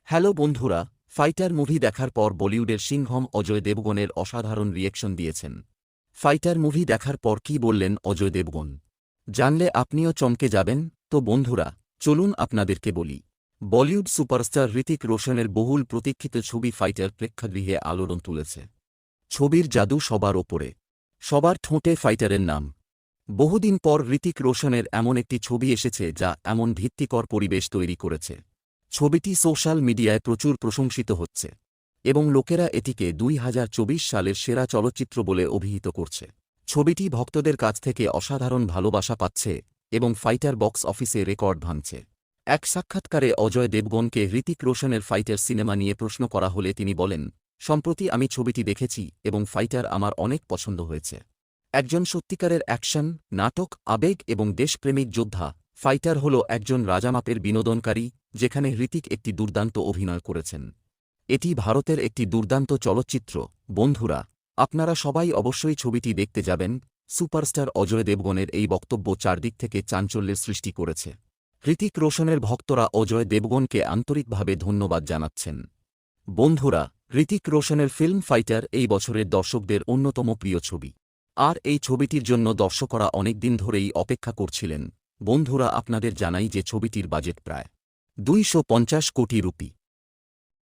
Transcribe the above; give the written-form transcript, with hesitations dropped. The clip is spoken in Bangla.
হ্যালো বন্ধুরা, ফাইটার মুভি দেখার পর বলিউডের সিংহম অজয় দেবগনের অসাধারণ রিয়েকশন দিয়েছেন। ফাইটার মুভি দেখার পর কী বললেন অজয় দেবগন, জানলে আপনিও চমকে যাবেন। তো বন্ধুরা, চলুন আপনাদেরকে বলি। বলিউড সুপারস্টার হৃতিক রোশনের বহুল প্রতীক্ষিত ছবি ফাইটার প্রেক্ষাগৃহে আলোড়ন তুলেছে। ছবির জাদু সবার ওপরে, সবার ঠোঁটে ফাইটারের নাম। বহুদিন পর হৃতিক রোশনের এমন একটি ছবি এসেছে যা এমন ভিত্তিকর পরিবেশ তৈরি করেছে। ছবিটি সোশ্যাল মিডিয়ায় প্রচুর প্রশংসিত হচ্ছে এবং লোকেরা এটিকে 2024 সালের সেরা চলচ্চিত্র বলে অভিহিত করছে। ছবিটি ভক্তদের কাছ থেকে অসাধারণ ভালোবাসা পাচ্ছে এবং ফাইটার বক্স অফিসে রেকর্ড ভাঙছে। এক সাক্ষাৎকারে অজয় দেবগনকে হৃতিক রোশনের ফাইটার সিনেমা নিয়ে প্রশ্ন করা হলে তিনি বলেন, সম্প্রতি আমি ছবিটি দেখেছি এবং ফাইটার আমার অনেক পছন্দ হয়েছে। একজন সত্যিকারের অ্যাকশন, নাটক, আবেগ এবং দেশপ্রেমিক যোদ্ধা। ফাইটার হল একজন রাজামাপের বিনোদনকারী, যেখানে হৃতিক একটি দুর্দান্ত অভিনয় করেছেন। এটি ভারতের একটি দুর্দান্ত চলচ্চিত্র। বন্ধুরা, আপনারা সবাই অবশ্যই ছবিটি দেখতে যাবেন। সুপারস্টার অজয় দেবগনের এই বক্তব্য চারদিক থেকে চাঞ্চল্যের সৃষ্টি করেছে। হৃতিক রোশনের ভক্তরা অজয় দেবগনকে আন্তরিকভাবে ধন্যবাদ জানাচ্ছেন। বন্ধুরা, হৃতিক রোশনের ফিল্ম ফাইটার এই বছরের দর্শকদের অন্যতম প্রিয় ছবি। আর এই ছবিটির জন্য দর্শকরা অনেক দিন ধরেই অপেক্ষা করছিলেন। বন্ধুরা, আপনাদের জানাই যে ছবিটির বাজেট প্রায় 250 কোটি রুপি।